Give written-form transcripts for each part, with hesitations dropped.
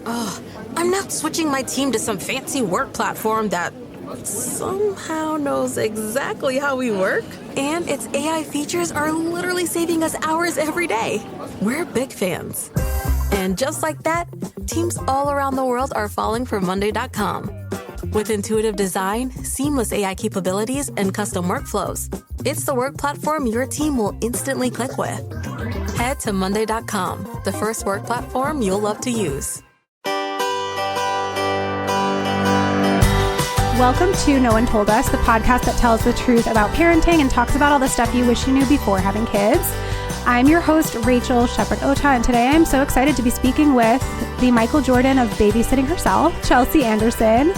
Oh, I'm now switching my team to some fancy work platform that somehow knows exactly how we work. And its AI features are literally saving us hours every day. We're big fans. And just like that, teams all around the world are falling for Monday.com. With intuitive design, seamless AI capabilities, and custom workflows, it's the work platform your team will instantly click with. Head to Monday.com, the first work platform you'll love to use. Welcome to No One Told Us, the podcast that tells the truth about parenting and talks about all the stuff you wish you knew before having kids. I'm your host, Rachel Shepard-Ohta, and today I'm so excited to be speaking with the Michael Jordan of babysitting herself, Chelsea Anderson.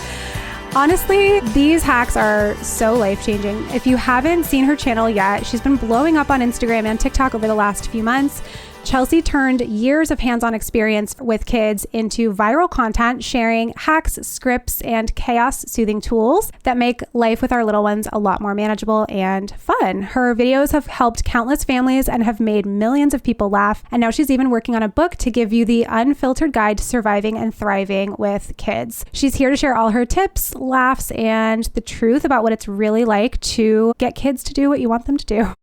Honestly, these hacks are so life-changing. If you haven't seen her channel yet, she's been blowing up on Instagram and TikTok over the last few months. Chelsea turned years of hands-on experience with kids into viral content, sharing hacks, scripts, and chaos-soothing tools that make life with our little ones a lot more manageable and fun. Her videos have helped countless families and have made millions of people laugh. And now she's even working on a book to give you the unfiltered guide to surviving and thriving with kids. She's here to share all her tips, laughs, and the truth about what it's really like to get kids to do what you want them to do.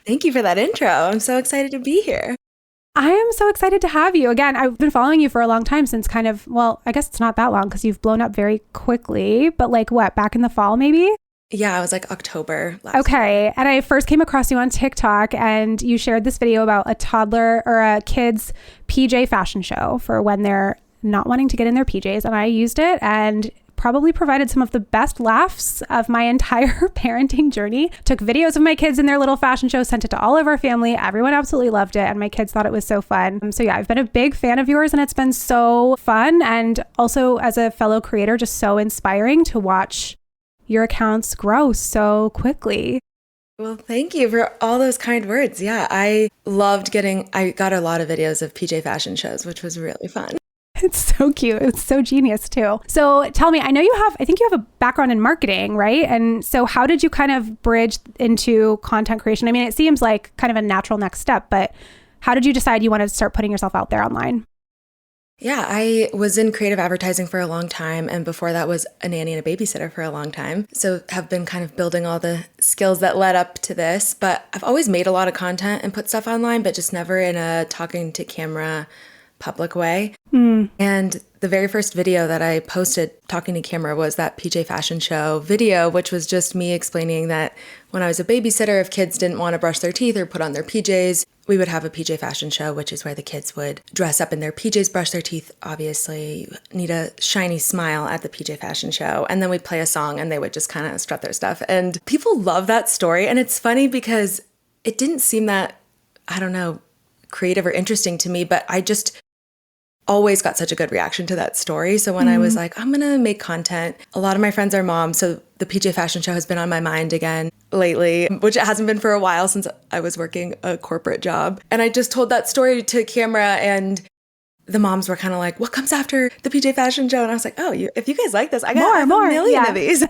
Thank you for that intro. I'm so excited to be here. I am so excited to have you. Again, I've been following you for a long time since I guess it's not that long because you've blown up very quickly, but back in the fall maybe? Yeah, it was October last Okay. year. And I first came across you on TikTok and you shared this video about a toddler or a kid's PJ fashion show for when they're not wanting to get in their PJs. And I used it and probably provided some of the best laughs of my entire parenting journey. Took videos of my kids in their little fashion show, sent it to all of our family. Everyone absolutely loved it. And my kids thought it was so fun. So yeah, I've been a big fan of yours and it's been so fun. And also as a fellow creator, just so inspiring to watch your accounts grow so quickly. Well, thank you for all those kind words. Yeah, I got a lot of videos of PJ fashion shows, which was really fun. It's so cute. It's so genius too. So tell me, I think you have a background in marketing, right? And so how did you kind of bridge into content creation? I mean, it seems like kind of a natural next step, but how did you decide you wanted to start putting yourself out there online? Yeah, I was in creative advertising for a long time. And before that was a nanny and a babysitter for a long time. So have been kind of building all the skills that led up to this. But I've always made a lot of content and put stuff online, but just never in a talking to camera public way. And the very first video that I posted talking to camera was that PJ fashion show video, which was just me explaining that when I was a babysitter, if kids didn't want to brush their teeth or put on their PJs, we would have a PJ fashion show, which is where the kids would dress up in their PJs, brush their teeth. Obviously, you need a shiny smile at the PJ fashion show. And then we'd play a song and they would just kind of strut their stuff. And people love that story. And it's funny because it didn't seem that, creative or interesting to me, but I just always got such a good reaction to that story. So when I was like, I'm going to make content, a lot of my friends are moms. So the PJ fashion show has been on my mind again lately, which it hasn't been for a while since I was working a corporate job. And I just told that story to camera and the moms were kind of like, what comes after the PJ fashion show? And I was like, if you guys like this, I got a million of these.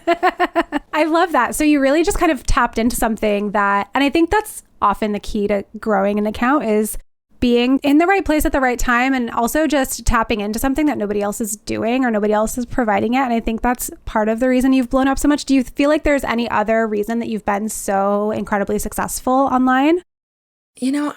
I love that. So you really just kind of tapped into something and I think that's often the key to growing an account is being in the right place at the right time and also just tapping into something that nobody else is doing or nobody else is providing it. And I think that's part of the reason you've blown up so much. Do you feel like there's any other reason that you've been so incredibly successful online?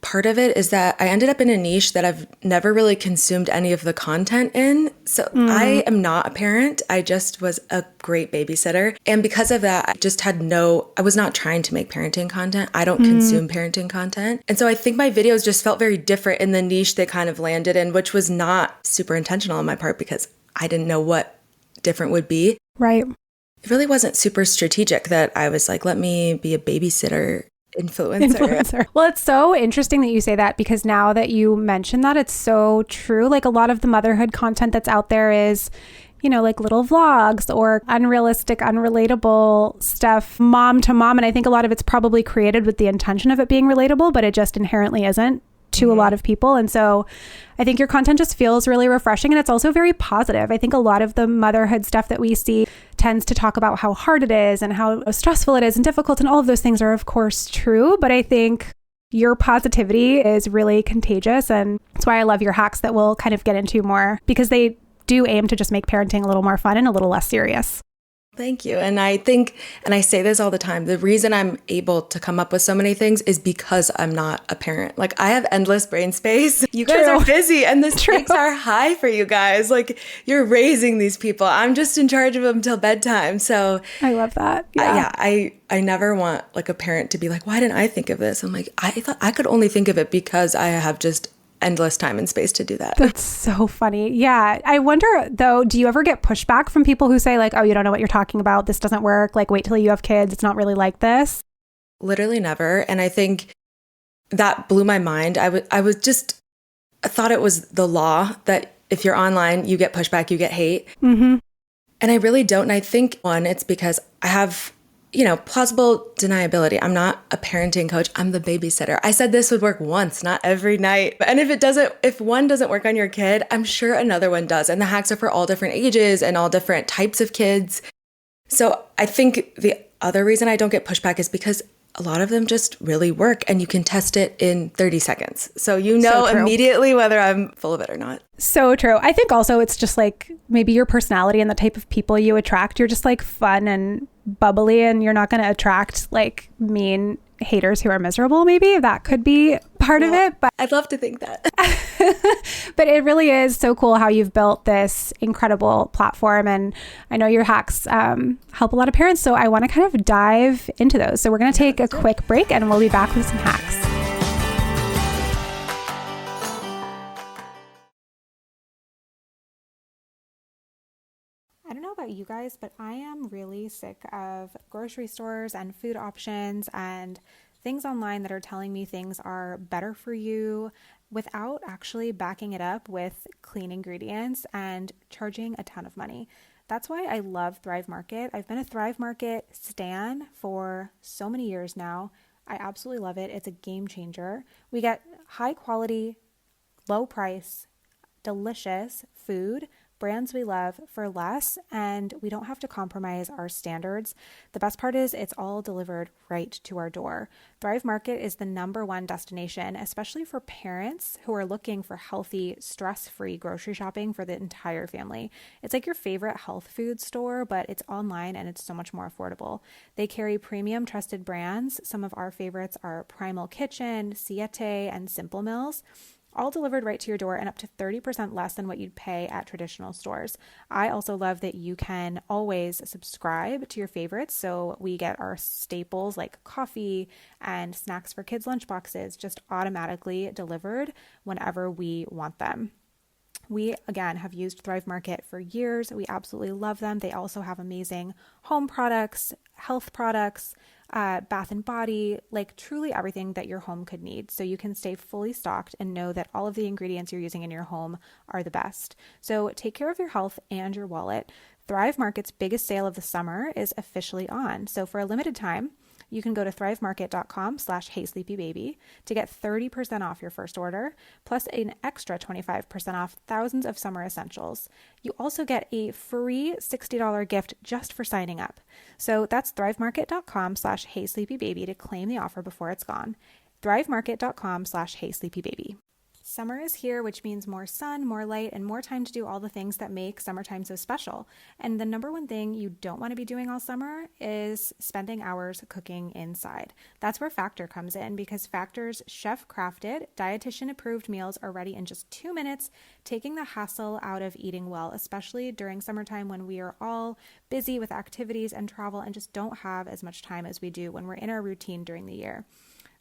Part of it is that I ended up in a niche that I've never really consumed any of the content in. So I am not a parent. I just was a great babysitter. And because of that, I was not trying to make parenting content. I don't consume parenting content. And so I think my videos just felt very different in the niche they kind of landed in, which was not super intentional on my part because I didn't know what different would be. Right. It really wasn't super strategic that I was like, let me be a babysitter influencer. Well, it's so interesting that you say that because now that you mention that, it's so true. Like a lot of the motherhood content that's out there is, like little vlogs or unrealistic, unrelatable stuff, mom to mom. And I think a lot of it's probably created with the intention of it being relatable, but it just inherently isn't to a lot of people. And so I think your content just feels really refreshing and it's also very positive. I think a lot of the motherhood stuff that we see tends to talk about how hard it is and how stressful it is and difficult. And all of those things are of course true. But I think your positivity is really contagious. And that's why I love your hacks that we'll kind of get into more because they do aim to just make parenting a little more fun and a little less serious. Thank you. And I think, and I say this all the time, the reason I'm able to come up with so many things is because I'm not a parent. Like, I have endless brain space. You guys are busy, and the stakes are high for you guys. Like, you're raising these people. I'm just in charge of them till bedtime. So I love that. I never want like a parent to be like, why didn't I think of this? I'm like, I thought I could only think of it because I have just endless time and space to do that. That's so funny. Yeah. I wonder though, do you ever get pushback from people who say like, oh, you don't know what you're talking about. This doesn't work. Like, wait till you have kids. It's not really like this. Literally never. And I think that blew my mind. I thought it was the law that if you're online, you get pushback, you get hate. Mm-hmm. And I really don't. And I think, one, it's because I have, plausible deniability. I'm not a parenting coach. I'm the babysitter. I said this would work once, not every night. And if one doesn't work on your kid, I'm sure another one does. And the hacks are for all different ages and all different types of kids. So I think the other reason I don't get pushback is because a lot of them just really work, and you can test it in 30 seconds. So immediately whether I'm full of it or not. So true. I think also it's just like maybe your personality and the type of people you attract. You're just like fun and bubbly, and you're not going to attract like mean haters who are miserable. Maybe that could be part of it. But I'd love to think that. But it really is so cool how you've built this incredible platform. And I know your hacks help a lot of parents. So I want to kind of dive into those. So we're going to take a quick break, and we'll be back with some hacks. I don't know about you guys, but I am really sick of grocery stores and food options and things online that are telling me things are better for you without actually backing it up with clean ingredients and charging a ton of money. That's why I love Thrive Market. I've been a Thrive Market stan for so many years now. I absolutely love it. It's a game changer. We get high quality, low price, delicious food, brands we love for less, and we don't have to compromise our standards. The best part is it's all delivered right to our door. Thrive Market is the #1 destination, especially for parents who are looking for healthy, stress-free grocery shopping for the entire family. It's like your favorite health food store, but it's online and it's so much more affordable. They carry premium trusted brands. Some of our favorites are Primal Kitchen, Siete, and Simple Mills, all delivered right to your door and up to 30% less than what you'd pay at traditional stores. I also love that you can always subscribe to your favorites. So we get our staples like coffee and snacks for kids' lunchboxes just automatically delivered whenever we want them. We, again, have used Thrive Market for years. We absolutely love them. They also have amazing home products, health products, bath and body, like truly everything that your home could need. So you can stay fully stocked and know that all of the ingredients you're using in your home are the best. So take care of your health and your wallet. Thrive Market's biggest sale of the summer is officially on. So for a limited time, you can go to thrivemarket.com/HeySleepyBaby to get 30% off your first order, plus an extra 25% off thousands of summer essentials. You also get a free $60 gift just for signing up. So that's thrivemarket.com/HeySleepyBaby to claim the offer before it's gone. thrivemarket.com/HeySleepyBaby. Summer is here, which means more sun, more light, and more time to do all the things that make summertime so special. And the #1 thing you don't want to be doing all summer is spending hours cooking inside. That's where Factor comes in, because Factor's chef-crafted, dietitian-approved meals are ready in just 2 minutes, taking the hassle out of eating well, especially during summertime when we are all busy with activities and travel and just don't have as much time as we do when we're in our routine during the year.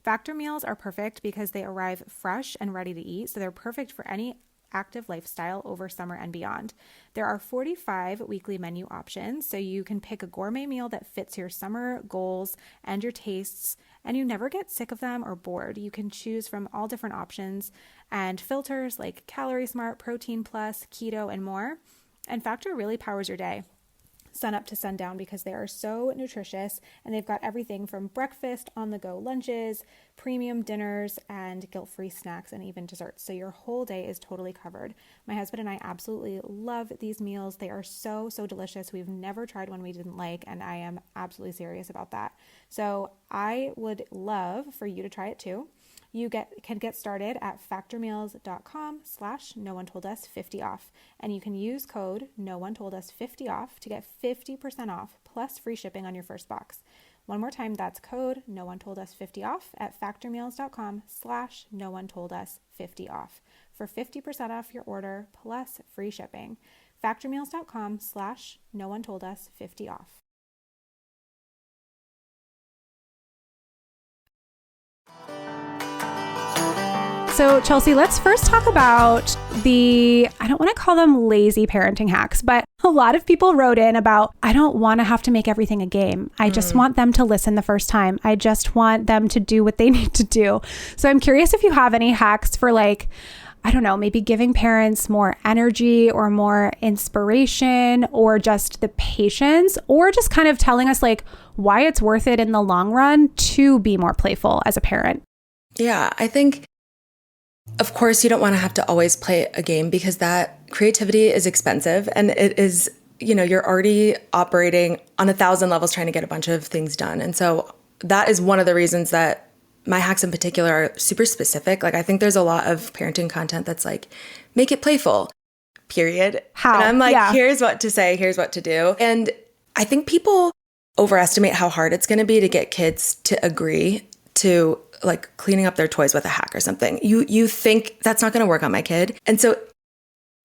Factor meals are perfect because they arrive fresh and ready to eat, so they're perfect for any active lifestyle over summer and beyond. There are 45 weekly menu options, so you can pick a gourmet meal that fits your summer goals and your tastes, and you never get sick of them or bored. You can choose from all different options and filters like Calorie Smart, Protein Plus, Keto, and more. And Factor really powers your day, sun up to sundown, because they are so nutritious, and they've got everything from breakfast, on-the-go lunches, premium dinners, and guilt-free snacks, and even desserts. So your whole day is totally covered. My husband and I absolutely love these meals. They are so, so delicious. We've never tried one we didn't like, and I am absolutely serious about that. So I would love for you to try it too. You can get started at factormeals.com/no-one-told-us-50-off. And you can use code no-one-told-us-50-off to get 50% off plus free shipping on your first box. One more time, that's code no-one-told-us-50-off at factormeals.com/no-one-told-us-50-off for 50% off your order plus free shipping. Factormeals.com/no-one-told-us-50-off. So Chelsea, let's first talk about I don't want to call them lazy parenting hacks, but a lot of people wrote in about, I don't want to have to make everything a game. I just want them to listen the first time. I just want them to do what they need to do. So I'm curious if you have any hacks for like, I don't know, maybe giving parents more energy or more inspiration or just the patience, or just kind of telling us like why it's worth it in the long run to be more playful as a parent. Yeah, I think, of course, you don't want to have to always play a game because that creativity is expensive and it is, you're already operating on 1,000 levels trying to get a bunch of things done. And so that is one of the reasons that my hacks in particular are super specific. Like I think there's a lot of parenting content that's like, make it playful, period. How? And I'm like, Here's what to say, here's what to do. And I think people overestimate how hard it's going to be to get kids to agree to like cleaning up their toys with a hack or something. You think that's not going to work on my kid. And so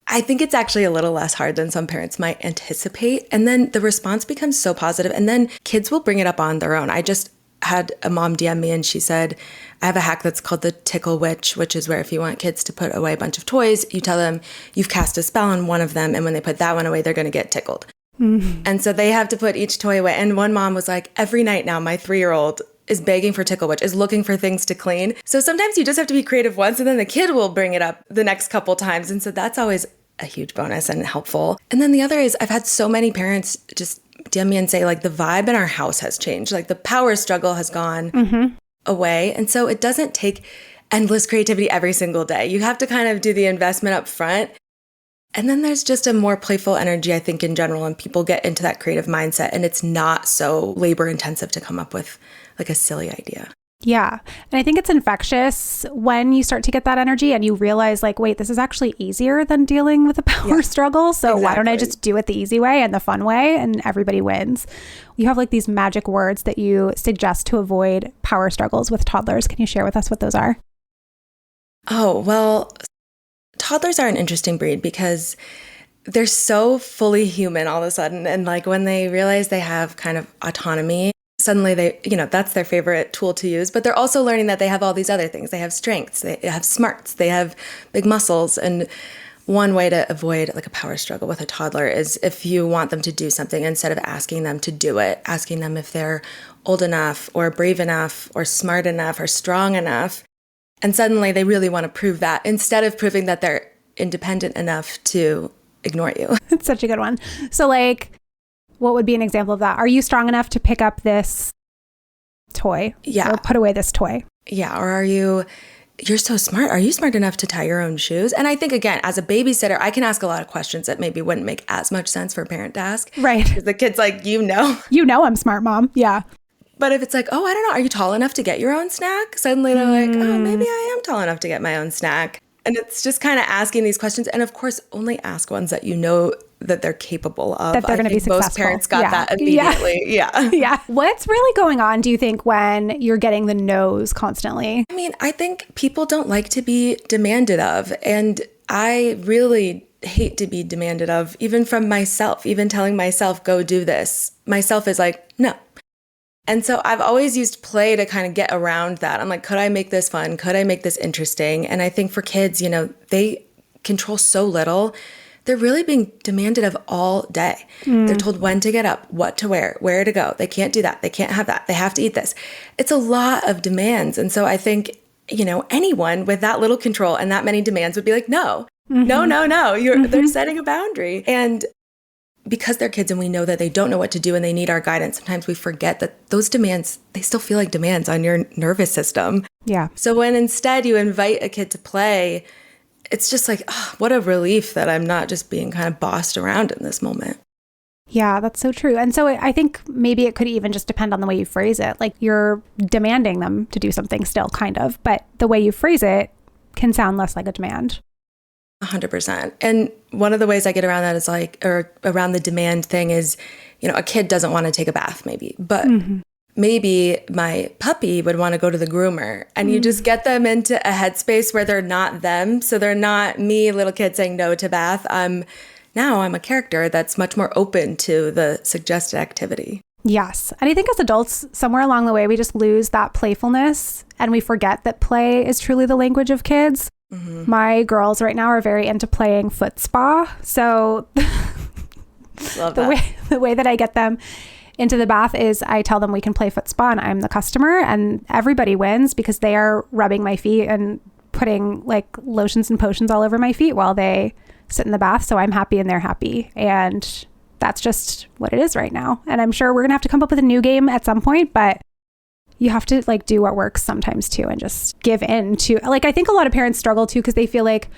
I think it's actually a little less hard than some parents might anticipate. And then the response becomes so positive, and then kids will bring it up on their own. I just had a mom DM me and she said, I have a hack that's called the Tickle Witch, which is where if you want kids to put away a bunch of toys, you tell them you've cast a spell on one of them. And when they put that one away, they're going to get tickled. And so they have to put each toy away. And one mom was like, every night now, my 3-year-old is begging for Tickle Witch, is looking for things to clean. So sometimes you just have to be creative once and then the kid will bring it up the next couple times. And so that's always a huge bonus and helpful. And then the other is I've had so many parents just DM me and say like the vibe in our house has changed. Like the power struggle has gone away. And so it doesn't take endless creativity every single day. You have to kind of do the investment up front. And then there's just a more playful energy, I think, in general, and people get into that creative mindset and it's not so labor intensive to come up with like a silly idea. Yeah. And I think it's infectious when you start to get that energy and you realize like, wait, this is actually easier than dealing with a power struggle. So why don't I just do it the easy way and the fun way, and everybody wins? You have like these magic words that you suggest to avoid power struggles with toddlers. Can you share with us what those are? Oh, well, toddlers are an interesting breed because they're so fully human all of a sudden. And like when they realize they have kind of autonomy, suddenly they, that's their favorite tool to use. But they're also learning that they have all these other things. They have strengths, they have smarts, they have big muscles. And one way to avoid like a power struggle with a toddler is if you want them to do something, instead of asking them to do it, asking them if they're old enough or brave enough or smart enough or strong enough. And suddenly they really want to prove that instead of proving that they're independent enough to ignore you. It's such a good one. So like, what would be an example of that? Are you strong enough to pick up this toy? Yeah. Or put away this toy? Yeah. Or you're so smart. Are you smart enough to tie your own shoes? And I think, again, as a babysitter, I can ask a lot of questions that maybe wouldn't make as much sense for a parent to ask. Right. Because the kid's like, You know I'm smart, Mom. Yeah. But if it's like, oh, I don't know, are you tall enough to get your own snack? Suddenly they're like, oh, maybe I am tall enough to get my own snack. And it's just kind of asking these questions. And of course, only ask ones that you know that they're capable of. That they're going to be successful. Most parents got that immediately. Yeah. What's really going on, do you think, when you're getting the no's constantly? I mean, I think people don't like to be demanded of. And I really hate to be demanded of, even from myself, even telling myself, go do this. Myself is like, no. And so I've always used play to kind of get around that. I'm like, could I make this fun? Could I make this interesting? And I think for kids, they control so little. They're really being demanded of all day. They're told when to get up, what to wear, where to go. They can't do that. They can't have that. They have to eat this. It's a lot of demands. And so I think, anyone with that little control and that many demands would be like, no. They're setting a boundary. And because they're kids and we know that they don't know what to do and they need our guidance, sometimes we forget that those demands, they still feel like demands on your nervous system. Yeah. So when instead you invite a kid to play, it's just like, oh, what a relief that I'm not just being kind of bossed around in this moment. Yeah, that's so true. And so I think maybe it could even just depend on the way you phrase it. Like you're demanding them to do something still, kind of, but the way you phrase it can sound less like a demand. 100%. And one of the ways I get around that is or around the demand thing is, a kid doesn't want to take a bath maybe, but maybe my puppy would want to go to the groomer, and you just get them into a headspace where they're not them. So they're not me, little kid, saying no to bath. Now I'm a character that's much more open to the suggested activity. Yes. And I think as adults, somewhere along the way, we just lose that playfulness and we forget that play is truly the language of kids. My girls right now are very into playing foot spa. So Love the way that I get them into the bath is I tell them we can play foot spa and I'm the customer, and everybody wins because they are rubbing my feet and putting like lotions and potions all over my feet while they sit in the bath. So I'm happy and they're happy. And that's just what it is right now. And I'm sure we're going to have to come up with a new game at some point, but you have to like do what works sometimes too and just give in to, like, I think a lot of parents struggle too because they feel like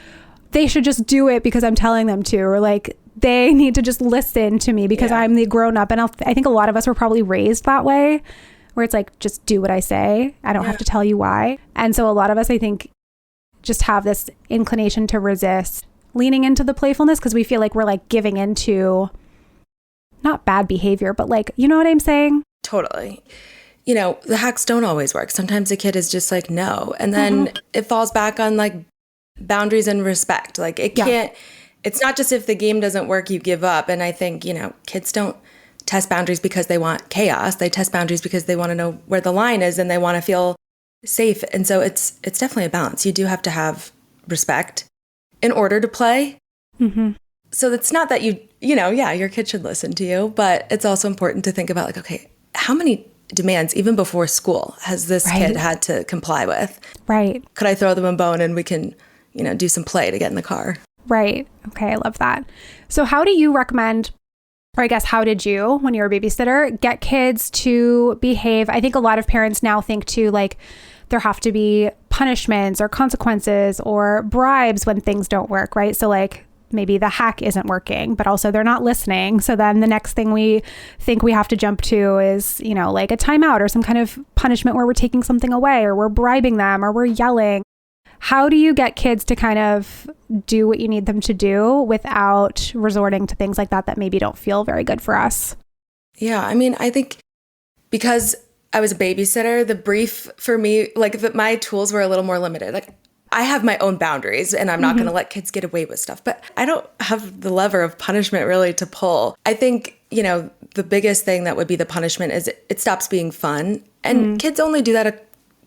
they should just do it because I'm telling them to, or like they need to just listen to me because I'm the grown up. And I think a lot of us were probably raised that way, where it's like, just do what I say. I don't have to tell you why. And so a lot of us, I think, just have this inclination to resist leaning into the playfulness because we feel like we're like giving into not bad behavior, but like, you know what I'm saying? Totally. The hacks don't always work. Sometimes the kid is just like, no. And then it falls back on like boundaries and respect. Like it can't, it's not just if the game doesn't work, you give up. And I think, kids don't test boundaries because they want chaos. They test boundaries because they want to know where the line is and they want to feel safe. And so it's definitely a balance. You do have to have respect in order to play. So it's not that your kid should listen to you, but it's also important to think about like, okay, how many demands, even before school, has this kid had to comply with? Right. Could I throw them a bone and we can, do some play to get in the car? Right. Okay. I love that. So how do you recommend, or I guess, how did you, when you were a babysitter, get kids to behave? I think a lot of parents now think too, like there have to be punishments or consequences or bribes when things don't work, right? So like maybe the hack isn't working, but also they're not listening. So then the next thing we think we have to jump to is, like a timeout or some kind of punishment where we're taking something away or we're bribing them or we're yelling. How do you get kids to kind of do what you need them to do without resorting to things like that maybe don't feel very good for us? Yeah, I mean, I think because I was a babysitter, the brief for me, like my tools were a little more limited. Like I have my own boundaries and I'm not going to let kids get away with stuff, but I don't have the lever of punishment really to pull. I think, the biggest thing that would be the punishment is it stops being fun. And kids only do that a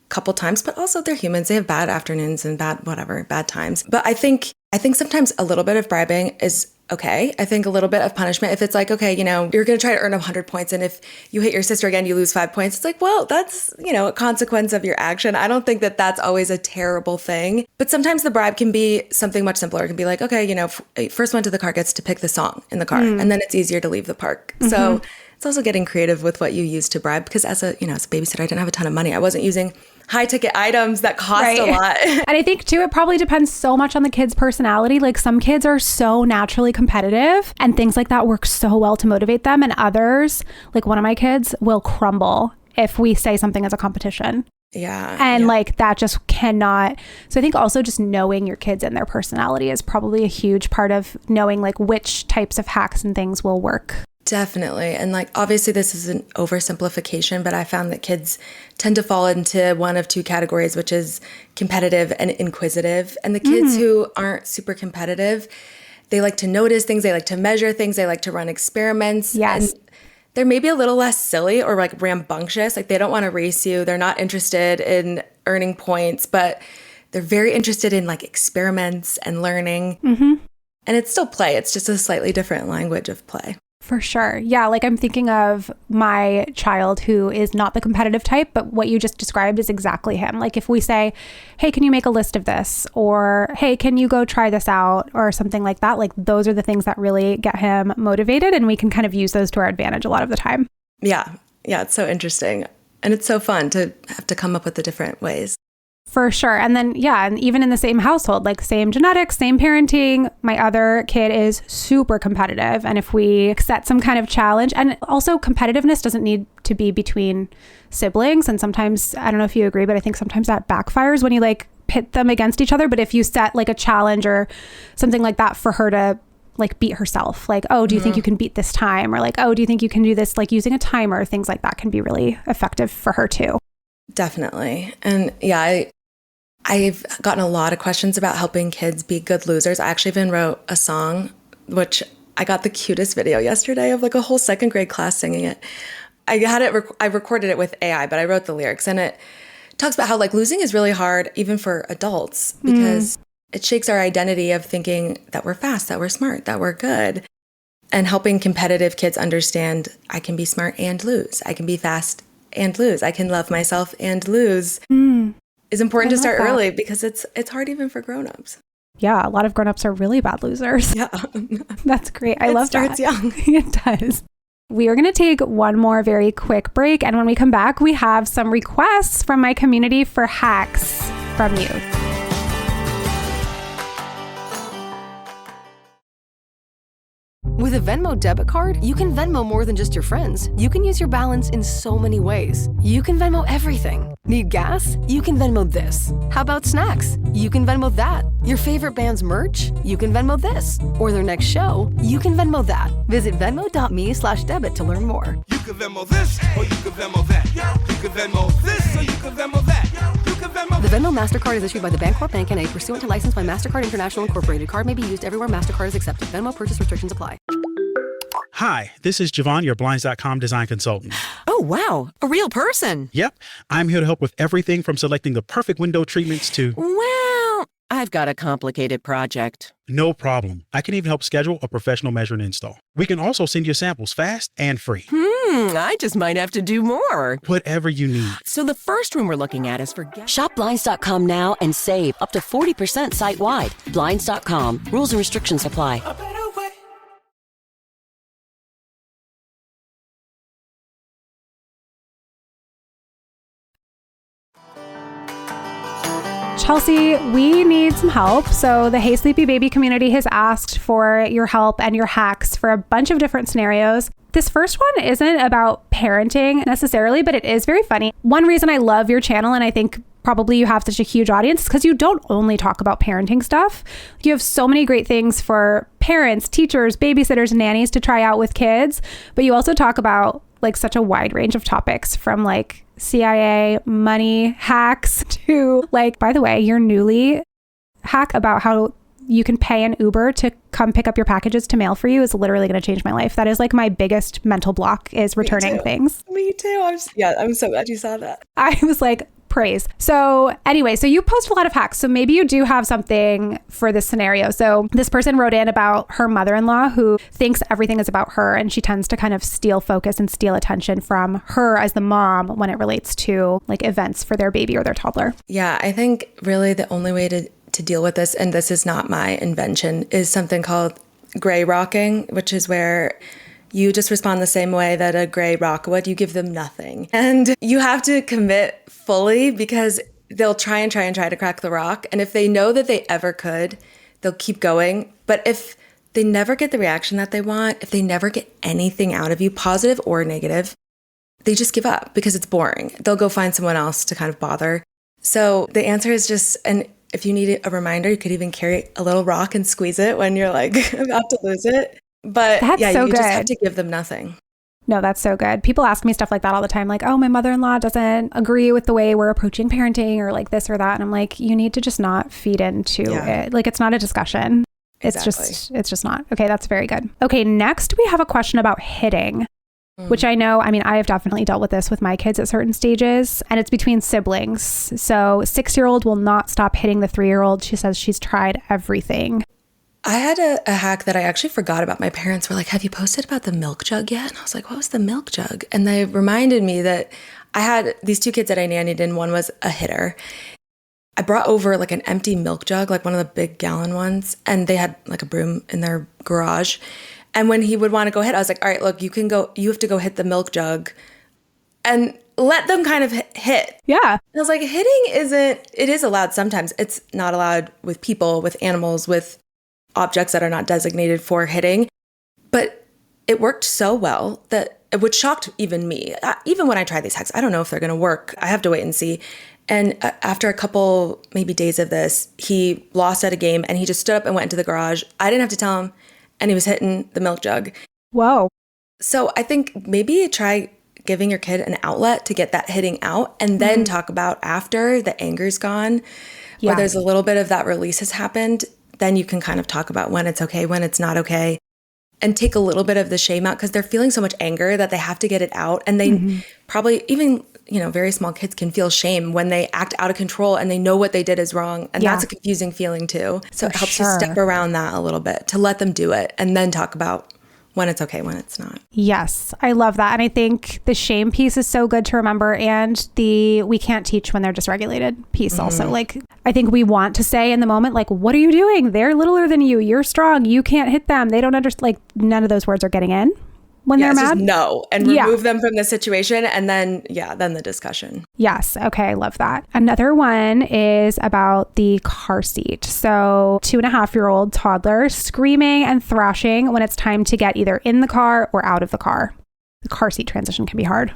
couple times, but also they're humans. They have bad afternoons and bad times. But I think sometimes a little bit of bribing is okay. I think a little bit of punishment, if it's like, okay, you're going to try to earn 100 points. And if you hit your sister again, you lose 5 points. It's like, well, that's, a consequence of your action. I don't think that that's always a terrible thing. But sometimes the bribe can be something much simpler. It can be like, okay, first one to the car gets to pick the song in the car. And then it's easier to leave the park. So it's also getting creative with what you use to bribe. Because as a babysitter, I didn't have a ton of money. I wasn't using high ticket items that cost a lot. And I think too, it probably depends so much on the kid's personality. Like some kids are so naturally competitive and things like that work so well to motivate them. And others, like one of my kids, will crumble if we say something as a competition. Yeah. And like that just cannot. So I think also just knowing your kids and their personality is probably a huge part of knowing like which types of hacks and things will work. Definitely. And like, obviously this is an oversimplification, but I found that kids tend to fall into one of two categories, which is competitive and inquisitive. And the kids who aren't super competitive, they like to notice things. They like to measure things. They like to run experiments. Yes. And they're maybe a little less silly or like rambunctious. Like they don't want to race you. They're not interested in earning points, but they're very interested in like experiments and learning. And it's still play. It's just a slightly different language of play. For sure. Yeah. Like I'm thinking of my child who is not the competitive type, but what you just described is exactly him. Like if we say, hey, can you make a list of this? Or, hey, can you go try this out? Or something like that. Like those are the things that really get him motivated. And we can kind of use those to our advantage a lot of the time. Yeah. Yeah. It's so interesting. And it's so fun to have to come up with the different ways. For sure. And then, yeah, and even in the same household, like same genetics, same parenting, my other kid is super competitive. And if we set some kind of challenge, and also competitiveness doesn't need to be between siblings. And sometimes, I don't know if you agree, but I think sometimes that backfires when you like pit them against each other. But if you set like a challenge or something like that for her to like beat herself, like, oh, do you think you can beat this time? Or like, oh, do you think you can do this? Like using a timer, things like that can be really effective for her too. Definitely. And yeah, I've gotten a lot of questions about helping kids be good losers. I actually even wrote a song, which I got the cutest video yesterday of like a whole second grade class singing it. I recorded it with AI, but I wrote the lyrics, and it talks about how like losing is really hard even for adults because it shakes our identity of thinking that we're fast, that we're smart, that we're good. And helping competitive kids understand I can be smart and lose. I can be fast and lose. I can love myself and lose. Is important to start early because it's hard even for grown-ups. Yeah, a lot of grown-ups are really bad losers. Yeah. That's great. I love that. It starts young. It does. We are going to take one more very quick break. And when we come back, we have some requests from my community for hacks from you. With a Venmo debit card, you can Venmo more than just your friends. You can use your balance in so many ways. You can Venmo everything. Need gas? You can Venmo this. How about snacks? You can Venmo that. Your favorite band's merch? You can Venmo this. Or their next show? You can Venmo that. Visit venmo.me/debit to learn more. You can Venmo this, or you can Venmo that. You can Venmo this, or you can Venmo that. You can Venmo. The Venmo MasterCard is issued by the Bancorp Bank N.A. pursuant to license by MasterCard International Incorporated. Card may be used everywhere MasterCard is accepted. Venmo purchase restrictions apply. Hi, this is Javon, your Blinds.com design consultant. Oh, wow. A real person. Yep, I'm here to help with everything from selecting the perfect window treatments to... Well, I've got a complicated project. No problem. I can even help schedule a professional measure and install. We can also send you samples fast and free. I just might have to do more. Whatever you need. So the first room we're looking at is for... Shop Blinds.com now and save up to 40% site-wide. Blinds.com. Rules and restrictions apply. Chelsea, we need some help. So the Hey Sleepy Baby community has asked for your help and your hacks for a bunch of different scenarios. This first one isn't about parenting necessarily, but it is very funny. One reason I love your channel, and I think probably you have such a huge audience, is because you don't only talk about parenting stuff. You have so many great things for parents, teachers, babysitters, and nannies to try out with kids, but you also talk about like such a wide range of topics, from like CIA, money hacks to like, by the way, your newly hack about how you can pay an Uber to come pick up your packages to mail for you is literally going to change my life. That is like my biggest mental block, is returning things. Me too. I'm so glad you saw that. I was like, praise. So anyway, so you post a lot of hacks. So maybe you do have something for this scenario. So this person wrote in about her mother-in-law who thinks everything is about her, and she tends to kind of steal focus and steal attention from her as the mom when it relates to like events for their baby or their toddler. Yeah, I think really the only way to deal with this, and this is not my invention, is something called gray rocking, which is where you just respond the same way that a gray rock would. You give them nothing. And you have to commit fully, because they'll try to crack the rock. And if they know that they ever could, they'll keep going. But if they never get the reaction that they want, if they never get anything out of you, positive or negative, they just give up because it's boring. They'll go find someone else to kind of bother. So the answer is just, and if you need a reminder, you could even carry a little rock and squeeze it when you're like about to lose it. But that's yeah, so you good. just have to give them nothing. No, that's so good. People ask me stuff like that all the time. Like, oh, my mother-in-law doesn't agree with the way we're approaching parenting, or like this or that. And I'm like, you need to just not feed into it. Like, it's not a discussion. Exactly. It's just not. Okay, that's very good. Okay, next we have a question about hitting, which I know, I mean, I have definitely dealt with this with my kids at certain stages, and it's between siblings. So 6-year-old will not stop hitting the 3-year-old. She says she's tried everything. I had a hack that I actually forgot about. My parents were like, have you posted about the milk jug yet? And I was like, what was the milk jug? And they reminded me that I had these 2 kids that I nannied, and one was a hitter. I brought over like an empty milk jug, like one of the big gallon ones, and they had like a broom in their garage. And when he would want to go hit, I was like, all right, look, you have to go hit the milk jug. And let them kind of hit. Yeah. And I was like, it is allowed sometimes. It's not allowed with people, with animals, with objects that are not designated for hitting. But it worked so well that which shocked even me. Even when I try these hacks, I don't know if they're going to work. I have to wait and see. And after a couple maybe days of this, he lost at a game and he just stood up and went into the garage. I didn't have to tell him, and he was hitting the milk jug. Whoa. So I think maybe try giving your kid an outlet to get that hitting out, and then talk about after the anger's gone, or there's a little bit of that release has happened, then you can kind of talk about when it's okay, when it's not okay, and take a little bit of the shame out, because they're feeling so much anger that they have to get it out. And they probably even, very small kids can feel shame when they act out of control and they know what they did is wrong. And that's a confusing feeling too. So it helps you step around that a little bit to let them do it and then talk about when it's okay, when it's not. Yes, I love that. And I think the shame piece is so good to remember, and the we can't teach when they're dysregulated piece also. Like, I think we want to say in the moment, like, what are you doing? They're littler than you. You're strong. You can't hit them. They don't understand. Like, none of those words are getting in when they're mad. Just no, and remove them from the situation, and then the discussion. Yes. Okay. I love that. Another one is about the car seat. So 2.5-year-old toddler screaming and thrashing when it's time to get either in the car or out of the car. The car seat transition can be hard.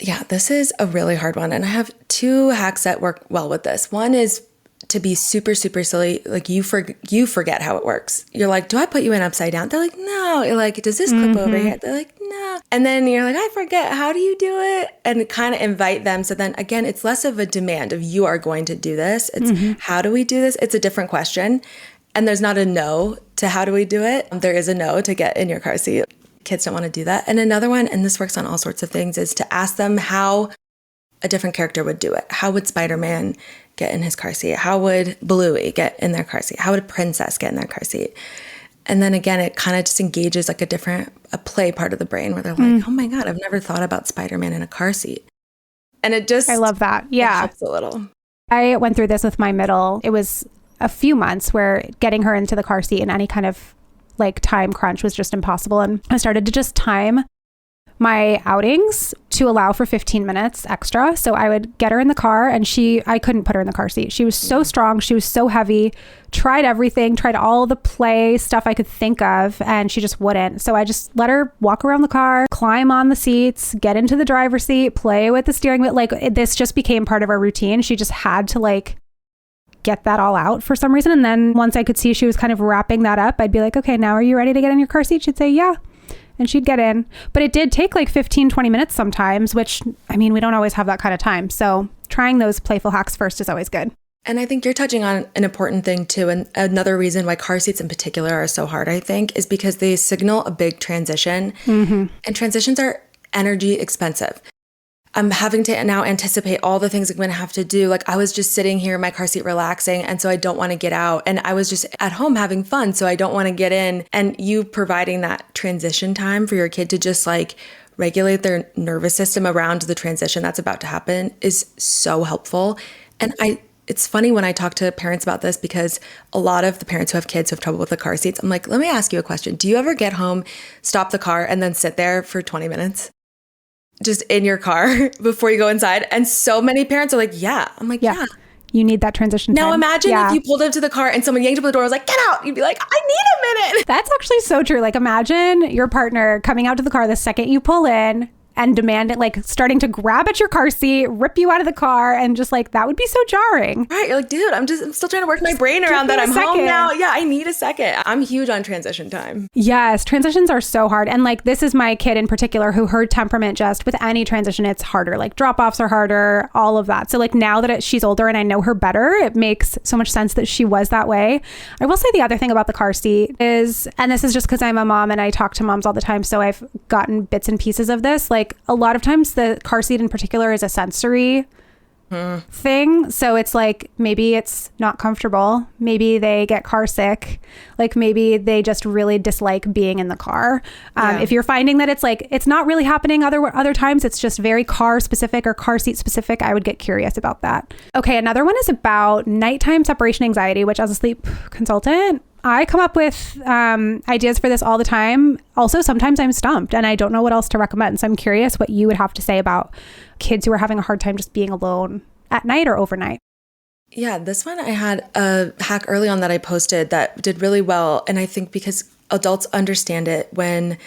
Yeah, this is a really hard one. And I have 2 hacks that work well with this. One is to be super, super silly. Like you forget how it works. You're like, do I put you in upside down? They're like, no. You're like, does this clip over here? They're like, no. And then you're like, I forget. How do you do it? And kind of invite them. So then again, it's less of a demand of you are going to do this. It's how do we do this? It's a different question. And there's not a no to how do we do it. There is a no to get in your car seat. Kids don't want to do that. And another one, and this works on all sorts of things, is to ask them how a different character would do it. How would Spider-Man get in his car seat? How would Bluey get in their car seat? How would a princess get in their car seat? And then again, it kind of just engages like a play part of the brain where they're like, oh my God, I've never thought about Spider-Man in a car seat. And it just, I love that. Yeah. It helps a little. I went through this with my middle. It was a few months where getting her into the car seat in any kind of like time crunch was just impossible. And I started to just time my outings to allow for 15 minutes extra. So I would get her in the car, and I couldn't put her in the car seat. She was so strong. She was so heavy, tried everything, tried all the play stuff I could think of, and she just wouldn't. So I just let her walk around the car, climb on the seats, get into the driver's seat, play with the steering wheel. Like this just became part of our routine. She just had to like get that all out for some reason. And then once I could see she was kind of wrapping that up, I'd be like, okay, now are you ready to get in your car seat? She'd say, yeah. And she'd get in. But it did take like 15, 20 minutes sometimes, which, I mean, we don't always have that kind of time. So trying those playful hacks first is always good. And I think you're touching on an important thing too. And another reason why car seats in particular are so hard, I think, is because they signal a big transition. And transitions are energy expensive. I'm having to now anticipate all the things I'm going to have to do. Like I was just sitting here in my car seat relaxing, and so I don't want to get out. And I was just at home having fun, so I don't want to get in. And you providing that transition time for your kid to just like regulate their nervous system around the transition that's about to happen is so helpful. And it's funny when I talk to parents about this, because a lot of the parents who have kids who have trouble with the car seats, I'm like, let me ask you a question. Do you ever get home, stop the car, and then sit there for 20 minutes? Just in your car before you go inside? And so many parents are like, yeah. I'm like, yeah. You need that transition time. Now imagine if you pulled up to the car and someone yanked up the door and was like, get out. You'd be like, I need a minute. That's actually so true. Like imagine your partner coming out to the car the second you pull in and demand it, like starting to grab at your car seat, rip you out of the car, and just like, that would be so jarring. Right. You're like, dude, I'm still trying to work my brain around that. I'm home now. Yeah, I need a second. I'm huge on transition time. Yes, transitions are so hard. And like, this is my kid in particular who her temperament, just with any transition, it's harder. Like drop-offs are harder, all of that. So like now that she's older and I know her better, it makes so much sense that she was that way. I will say the other thing about the car seat is, and this is just because I'm a mom and I talk to moms all the time, so I've gotten bits and pieces of this, like a lot of times the car seat in particular is a sensory thing. So it's like, maybe it's not comfortable. Maybe they get car sick. Like maybe they just really dislike being in the car. If you're finding that it's like, it's not really happening other times, it's just very car specific or car seat specific, I would get curious about that. Okay. Another one is about nighttime separation anxiety, which as a sleep consultant, I come up with ideas for this all the time. Also, sometimes I'm stumped and I don't know what else to recommend. So I'm curious what you would have to say about kids who are having a hard time just being alone at night or overnight. Yeah, this one I had a hack early on that I posted that did really well. And I think because adults understand it when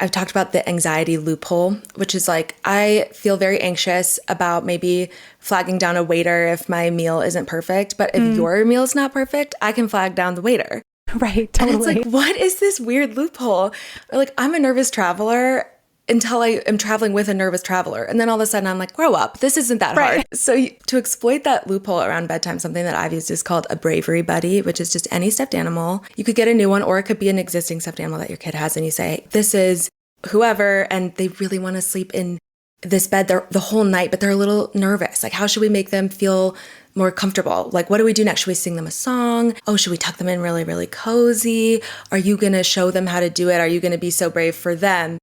I've talked about the anxiety loophole, which is like, I feel very anxious about maybe flagging down a waiter if my meal isn't perfect. But if your meal is not perfect, I can flag down the waiter. Right, totally. And it's like, what is this weird loophole? Or like, I'm a nervous traveler until I am traveling with a nervous traveler. And then all of a sudden I'm like, grow up. This isn't that hard. So to exploit that loophole around bedtime, something that I've used is called a bravery buddy, which is just any stuffed animal. You could get a new one, or it could be an existing stuffed animal that your kid has. And you say, this is whoever, and they really want to sleep in this bed the whole night, but they're a little nervous. Like, how should we make them feel more comfortable? Like, what do we do next? Should we sing them a song? Oh, should we tuck them in really, really cozy? Are you going to show them how to do it? Are you going to be so brave for them?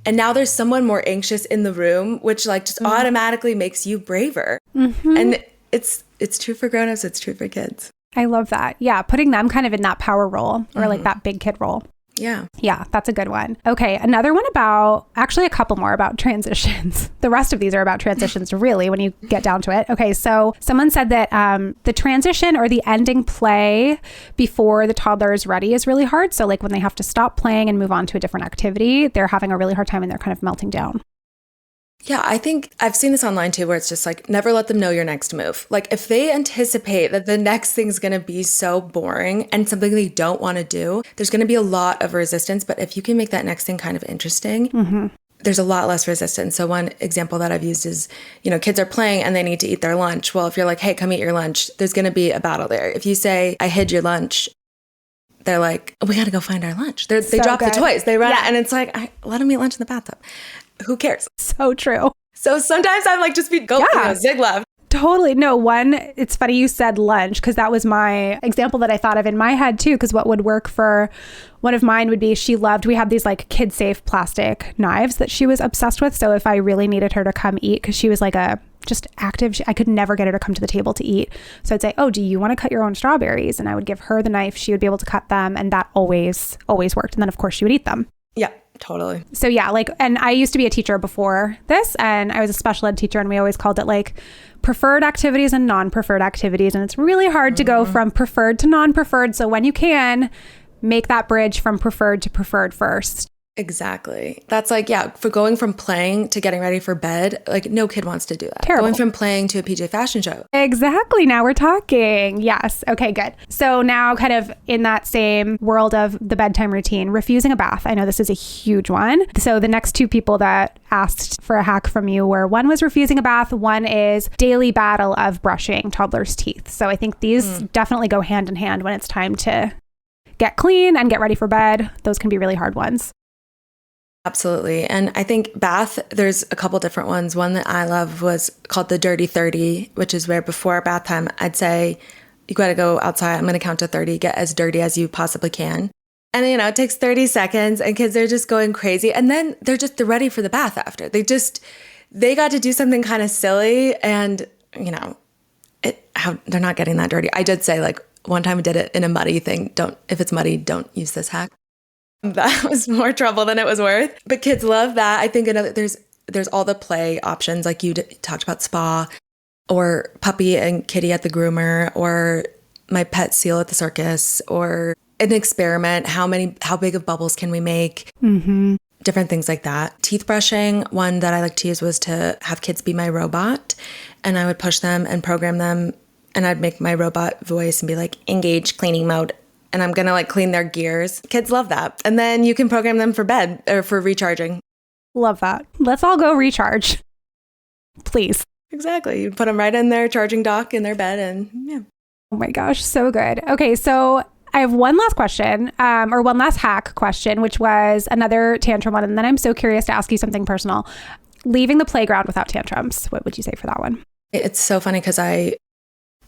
And now there's someone more anxious in the room, which like just automatically makes you braver. And it's true for grownups. It's true for kids. I love that. Yeah. Putting them kind of in that power role or like that big kid role. Yeah. Yeah, that's a good one. Okay, another one actually a couple more about transitions. The rest of these are about transitions really when you get down to it. Okay, so someone said that the transition or the ending play before the toddler is ready is really hard. So like when they have to stop playing and move on to a different activity, they're having a really hard time and they're kind of melting down. Yeah, I think I've seen this online too, where it's just like, never let them know your next move. Like if they anticipate that the next thing's going to be so boring and something they don't want to do, there's going to be a lot of resistance. But if you can make that next thing kind of interesting, there's a lot less resistance. So one example that I've used is, kids are playing and they need to eat their lunch. Well, if you're like, hey, come eat your lunch, there's going to be a battle there. If you say, I hid your lunch, they're like, we got to go find our lunch. They drop the toys, they run out, and it's like, let them eat lunch in the bathtub. Who cares? So true. So sometimes I'm like, just zig left. Totally. No, it's funny you said lunch because that was my example that I thought of in my head too. Because what would work for one of mine would be we had these like kid safe plastic knives that she was obsessed with. So if I really needed her to come eat, because she was like just active, I could never get her to come to the table to eat. So I'd say, oh, do you want to cut your own strawberries? And I would give her the knife. She would be able to cut them. And that always worked. And then of course she would eat them. Yeah. Totally. So yeah, and I used to be a teacher before this, and I was a special ed teacher, and we always called it like preferred activities and non-preferred activities. And it's really hard to go from preferred to non-preferred. So when you can, make that bridge from preferred to preferred first. Exactly. That's like, yeah, for going from playing to getting ready for bed, like no kid wants to do that. Terrible. Going from playing to a PJ fashion show. Exactly. Now we're talking. Yes. Okay, good. So now kind of in that same world of the bedtime routine, refusing a bath. I know this is a huge one. So the next two people that asked for a hack from you were, one was refusing a bath. One is daily battle of brushing toddlers' teeth. So I think these definitely go hand in hand when it's time to get clean and get ready for bed. Those can be really hard ones. Absolutely. And I think bath, there's a couple different ones. One that I love was called the Dirty 30, which is where before bath time, I'd say, you got to go outside. I'm going to count to 30, get as dirty as you possibly can. And, it takes 30 seconds and kids are just going crazy. And then they're ready for the bath after. They got to do something kind of silly and, they're not getting that dirty. I did say like one time I did it in a muddy thing. If it's muddy, don't use this hack. That was more trouble than it was worth. But kids love that. I think there's all the play options, like you talked about spa, or puppy and kitty at the groomer, or my pet seal at the circus, or an experiment. How big of bubbles can we make? Different things like that. Teeth brushing, one that I like to use was to have kids be my robot, and I would push them and program them, and I'd make my robot voice and be like, engage cleaning mode. And I'm going to like clean their gears. Kids love that. And then you can program them for bed or for recharging. Love that. Let's all go recharge. Please. Exactly. You put them right in their charging dock in their bed and yeah. Oh my gosh. So good. Okay. So I have one last question or one last hack question, which was another tantrum one. And then I'm so curious to ask you something personal. Leaving the playground without tantrums. What would you say for that one? It's so funny because I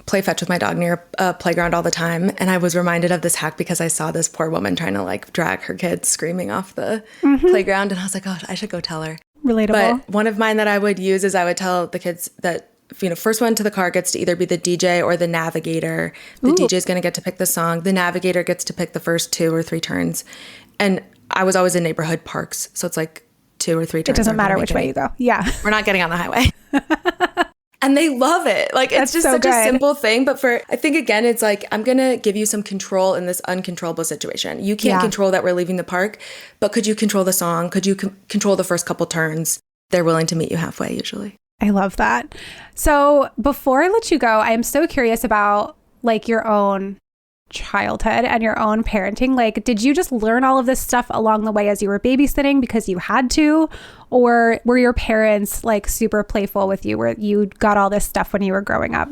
play fetch with my dog near a playground all the time. And I was reminded of this hack because I saw this poor woman trying to like drag her kids screaming off the playground. And I was like, oh, I should go tell her. Relatable. But one of mine that I would use is I would tell the kids that first one to the car gets to either be the DJ or the navigator. The DJ is going to get to pick the song. The navigator gets to pick the first 2 or 3 turns. And I was always in neighborhood parks. So it's like 2 or 3 turns. It doesn't matter which way you go. Yeah. We're not getting on the highway. And they love it. Like, it's just such a simple thing. But I think, again, it's like, I'm going to give you some control in this uncontrollable situation. You can't control that we're leaving the park, but could you control the song? Could you control the first couple turns? They're willing to meet you halfway usually. I love that. So before I let you go, I am so curious about like your own childhood and your own parenting. Like, did you just learn all of this stuff along the way as you were babysitting because you had to? Or were your parents like super playful with you where you got all this stuff when you were growing up?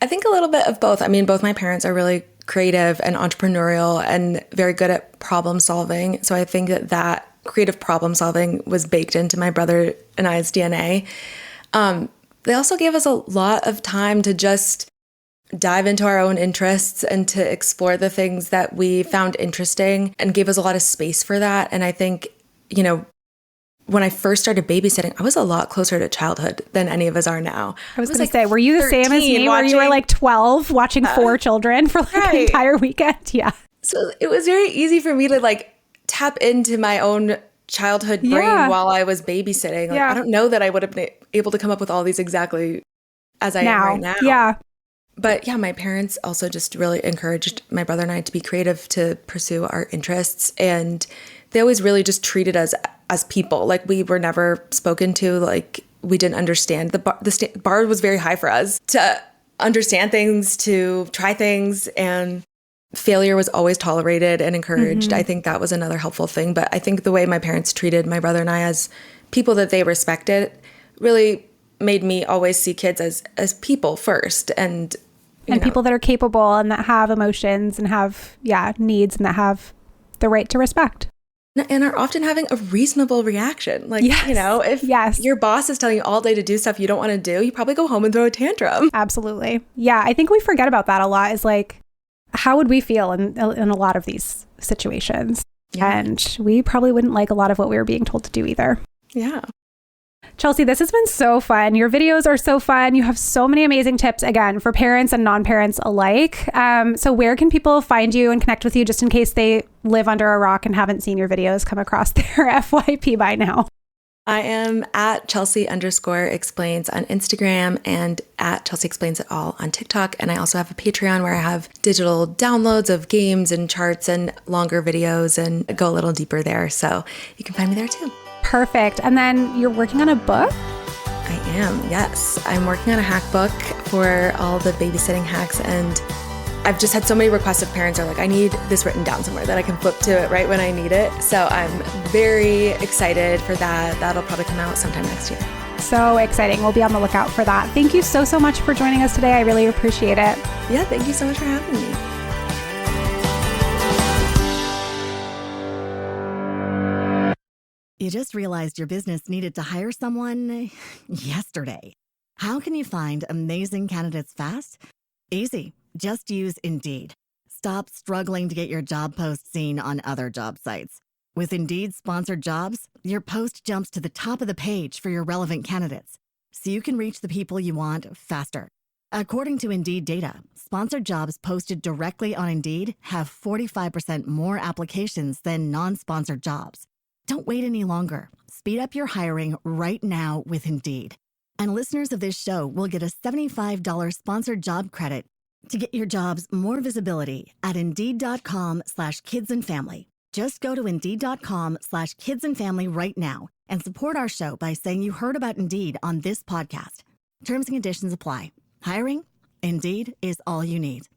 I think a little bit of both. I mean, both my parents are really creative and entrepreneurial and very good at problem solving. So I think that creative problem solving was baked into my brother and I's DNA. They also gave us a lot of time to just dive into our own interests and to explore the things that we found interesting and gave us a lot of space for that. And I think, when I first started babysitting, I was a lot closer to childhood than any of us are now. I was going to say, were you the same as me where you were like 12 watching 4 children for like an entire weekend? Yeah. So it was very easy for me to like tap into my own childhood brain while I was babysitting. Like, I don't know that I would have been able to come up with all these exactly as I am right now. Yeah. But my parents also just really encouraged my brother and I to be creative, to pursue our interests. And they always really just treated us as people. Like, we were never spoken to like we didn't understand. The bar was very high for us to understand things, to try things, and failure was always tolerated and encouraged. I think that was another helpful thing. But I think the way my parents treated my brother and I as people that they respected really made me always see kids as people first. And people that are capable and that have emotions and have needs and that have the right to respect. And are often having a reasonable reaction. Like, if your boss is telling you all day to do stuff you don't want to do, you probably go home and throw a tantrum. Absolutely. Yeah, I think we forget about that a lot, is like, how would we feel in a lot of these situations? Yeah. And we probably wouldn't like a lot of what we were being told to do either. Yeah. Chelsea, this has been so fun. Your videos are so fun. You have so many amazing tips, again, for parents and non-parents alike. So where can people find you and connect with you, just in case they live under a rock and haven't seen your videos come across their FYP by now? I am at Chelsea_explains on Instagram and at Chelsea Explains It All on TikTok. And I also have a Patreon where I have digital downloads of games and charts and longer videos and go a little deeper there. So you can find me there too. Perfect. And then you're working on a book? I am, yes. I'm working on a hack book for all the babysitting hacks, and I've just had so many requests of parents are like, I need this written down somewhere that I can flip to it right when I need it. So I'm very excited for that. That'll probably come out sometime next year. So exciting. We'll be on the lookout for that. Thank you so much for joining us today. I really appreciate it. Yeah, thank you so much for having me. You just realized your business needed to hire someone yesterday. How can you find amazing candidates fast? Easy. Just use Indeed. Stop struggling to get your job post seen on other job sites. With Indeed sponsored jobs, your post jumps to the top of the page for your relevant candidates, so you can reach the people you want faster. According to Indeed data, sponsored jobs posted directly on Indeed have 45% more applications than non-sponsored jobs. Don't wait any longer. Speed up your hiring right now with Indeed. And listeners of this show will get a $75 sponsored job credit to get your jobs more visibility at Indeed.com/kidsandfamily. Just go to Indeed.com/kidsandfamily right now and support our show by saying you heard about Indeed on this podcast. Terms and conditions apply. Hiring? Indeed is all you need.